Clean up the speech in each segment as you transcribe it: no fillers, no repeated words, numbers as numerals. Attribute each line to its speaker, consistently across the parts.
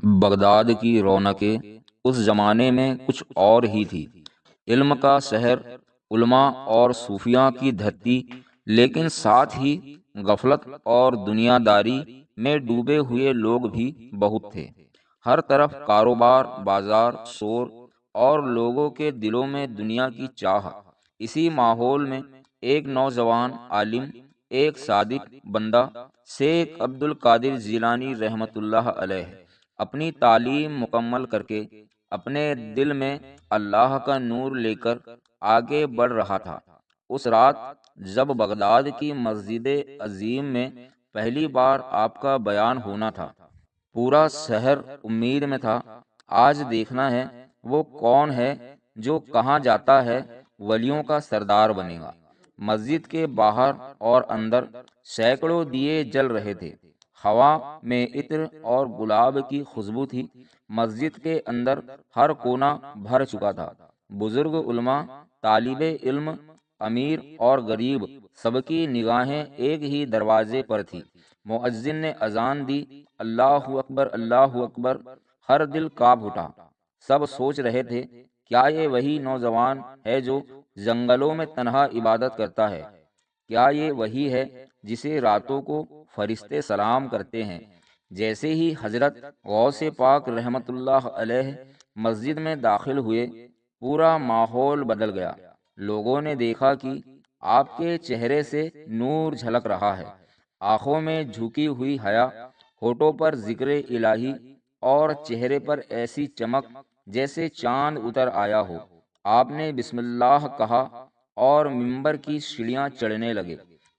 Speaker 1: Baghdad کی رونقیں اس زمانے میں کچھ اور ہی تھی۔ علم کا شہر، علماء اور صوفیاء کی دھرتی، لیکن ساتھ ہی غفلت اور دنیا داری میں ڈوبے ہوئے لوگ بھی بہت تھے۔ ہر طرف کاروبار، بازار، شور اور لوگوں کے دلوں میں دنیا کی چاہ۔ اسی ماحول میں ایک نوجوان عالم، ایک صادق بندہ، شیخ عبد القادر جیلانی رحمۃ اللہ علیہ، اپنی تعلیم مکمل کر کے اپنے دل میں اللہ کا نور لے کر آگے بڑھ رہا تھا۔ اس رات جب بغداد کی مسجد عظیم میں پہلی بار آپ کا بیان ہونا تھا، پورا شہر امید میں تھا۔ آج دیکھنا ہے وہ کون ہے جو کہاں جاتا ہے ولیوں کا سردار بنے گا۔ مسجد کے باہر اور اندر سینکڑوں دیے جل رہے تھے۔ ہوا میں عطر اور گلاب کی خوشبو تھی۔ مسجد کے اندر ہر کونا بھر چکا تھا۔ بزرگ، علماء، طالب علم، امیر اور غریب، سب کی نگاہیں ایک ہی دروازے پر تھی۔ مؤذن نے اذان دی، اللہ اکبر، اللہ اکبر۔ ہر دل کانپ اٹھا۔ سب سوچ رہے تھے، کیا یہ وہی نوجوان ہے جو جنگلوں میں تنہا عبادت کرتا ہے؟ کیا یہ وہی ہے جسے راتوں کو فرشتے سلام کرتے ہیں؟ جیسے ہی حضرت غوث پاک رحمت اللہ علیہ مسجد میں داخل ہوئے، پورا ماحول بدل گیا۔ لوگوں نے دیکھا کہ آپ کے چہرے سے نور جھلک رہا ہے، آنکھوں میں جھکی ہوئی حیا، ہونٹوں پر ذکر الہی، اور چہرے پر ایسی چمک جیسے چاند اتر آیا ہو۔ آپ نے بسم اللہ کہا اور منبر کی سیڑھیاں چڑھنے لگے۔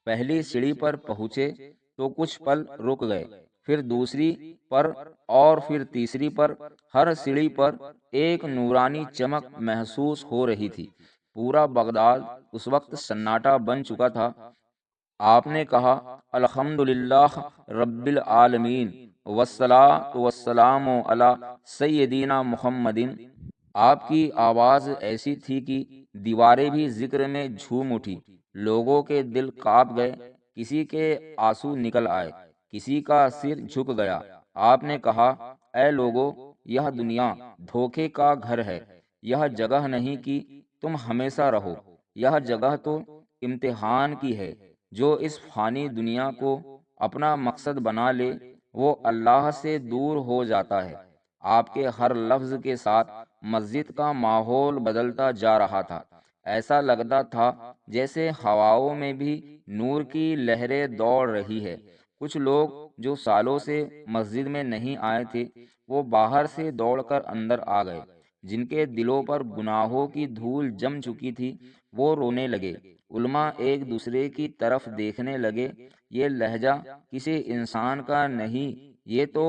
Speaker 1: پہلی سیڑھی پر پہنچے تو کچھ پل رک گئے، پھر دوسری پر اور پھر تیسری پر۔ ہر سیڑھی پر ایک نورانی چمک محسوس ہو رہی تھی۔ پورا بغداد اس وقت سناٹا بن چکا تھا۔ آپ نے کہا، الحمدللہ رب العالمین والصلاۃ والسلام علی سیدنا محمد۔ آپ کی آواز ایسی تھی کہ دیواریں بھی ذکر میں جھوم اٹھی۔ لوگوں کے دل کانپ گئے، کسی کے آنسو نکل آئے، کسی کا سر جھک گیا۔ آپ نے کہا، اے لوگو، یہ دنیا دھوکے کا گھر ہے۔ یہ جگہ نہیں کہ تم ہمیشہ رہو، یہ جگہ تو امتحان کی ہے۔ جو اس فانی دنیا کو اپنا مقصد بنا لے، وہ اللہ سے دور ہو جاتا ہے۔ آپ کے ہر لفظ کے ساتھ مسجد کا ماحول بدلتا جا رہا تھا۔ ایسا لگتا تھا جیسے ہواؤں میں بھی نور کی لہریں دوڑ رہی ہے۔ کچھ لوگ جو سالوں سے مسجد میں نہیں آئے تھے، وہ باہر سے دوڑ کر اندر آ گئے۔ جن کے دلوں پر گناہوں کی دھول جم چکی تھی، وہ رونے لگے۔ علماء ایک دوسرے کی طرف دیکھنے لگے۔ یہ لہجہ کسی انسان کا نہیں، یہ تو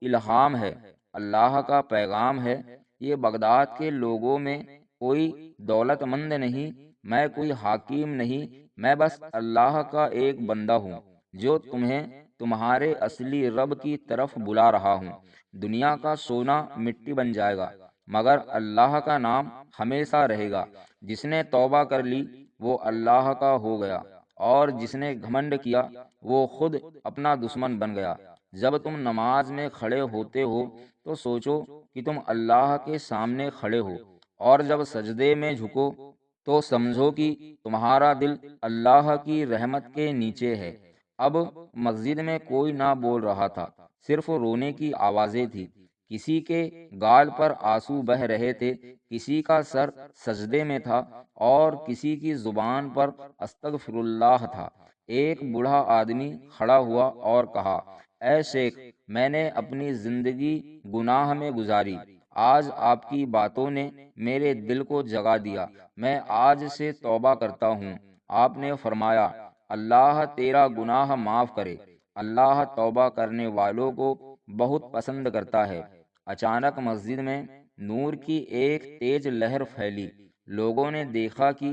Speaker 1: الہام ہے، اللہ کا پیغام ہے۔ یہ بغداد کے لوگوں میں کوئی دولت مند نہیں، میں کوئی حاکم نہیں، میں بس اللہ کا ایک بندہ ہوں جو تمہیں تمہارے اصلی رب کی طرف بلا رہا ہوں۔ دنیا کا سونا مٹی بن جائے گا، مگر اللہ کا نام ہمیشہ رہے گا۔ جس نے توبہ کر لی وہ اللہ کا ہو گیا، اور جس نے گھمنڈ کیا وہ خود اپنا دشمن بن گیا۔ جب تم نماز میں کھڑے ہوتے ہو تو سوچو کہ تم اللہ کے سامنے کھڑے ہو، اور جب سجدے میں جھکو تو سمجھو کہ تمہارا دل اللہ کی رحمت کے نیچے ہے۔ اب مسجد میں کوئی نہ بول رہا تھا، صرف رونے کی آوازیں تھی۔ کسی کے گال پر آنسو بہہ رہے تھے، کسی کا سر سجدے میں تھا، اور کسی کی زبان پر استغفر اللہ تھا۔ ایک بوڑھا آدمی کھڑا ہوا اور کہا، اے شیخ، میں نے اپنی زندگی گناہ میں گزاری، آج آپ کی باتوں نے میرے دل کو جگا دیا، میں آج سے توبہ کرتا ہوں۔ آپ نے فرمایا، اللہ تیرا گناہ معاف کرے، اللہ توبہ کرنے والوں کو بہت پسند کرتا ہے۔ اچانک مسجد میں نور کی ایک تیز لہر پھیلی۔ لوگوں نے دیکھا کہ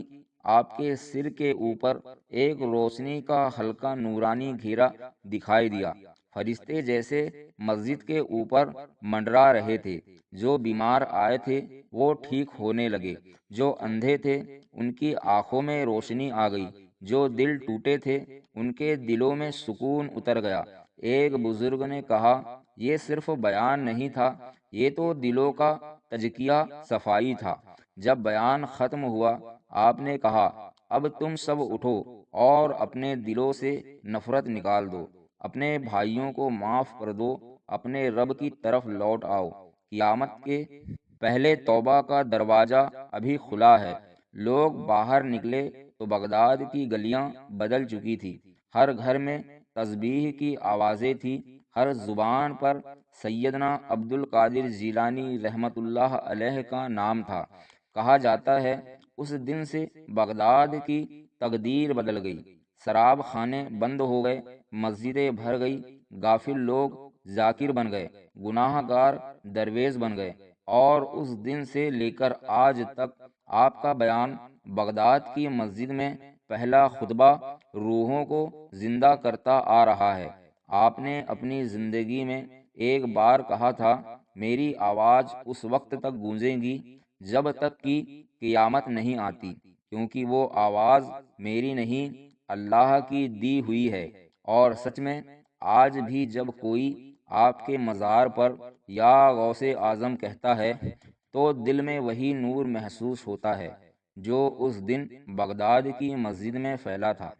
Speaker 1: آپ کے سر کے اوپر ایک روشنی کا ہلکا نورانی گھیرا دکھائی دیا۔ فرشتے جیسے مسجد کے اوپر منڈرا رہے تھے۔ جو بیمار آئے تھے وہ ٹھیک ہونے لگے، جو اندھے تھے ان کی آنکھوں میں روشنی آ گئی، جو دل ٹوٹے تھے ان کے دلوں میں سکون اتر گیا۔ ایک بزرگ نے کہا، یہ صرف بیان نہیں تھا، یہ تو دلوں کا تزکیہ، صفائی تھا۔ جب بیان ختم ہوا، آپ نے کہا، اب تم سب اٹھو اور اپنے دلوں سے نفرت نکال دو، اپنے بھائیوں کو معاف کر دو، اپنے رب کی طرف لوٹ آؤ۔ قیامت کے پہلے توبہ کا دروازہ ابھی کھلا ہے۔ لوگ باہر نکلے تو بغداد کی گلیاں بدل چکی تھی، ہر گھر میں تسبیح کی آوازیں تھیں، ہر زبان پر سیدنا عبد القادر جیلانی رحمت اللہ علیہ کا نام تھا۔ کہا جاتا ہے اس دن سے بغداد کی تقدیر بدل گئی، شراب خانے بند ہو گئے، مسجدیں بھر گئی، غافل لوگ ذاکر بن گئے، گناہ گار درویش بن گئے، اور اس دن سے لے کر آج تک آپ کا بیان بغداد کی مسجد میں پہلا خطبہ روحوں کو زندہ کرتا آ رہا ہے۔ آپ نے اپنی زندگی میں ایک بار کہا تھا، میری آواز اس وقت تک گونجے گی جب تک کہ قیامت نہیں آتی، کیونکہ وہ آواز میری نہیں، اللہ کی دی ہوئی ہے۔ اور سچ میں آج بھی جب کوئی آپ کے مزار پر یا غوث اعظم کہتا ہے تو دل میں وہی نور محسوس ہوتا ہے جو اس دن بغداد کی مسجد میں پھیلا تھا۔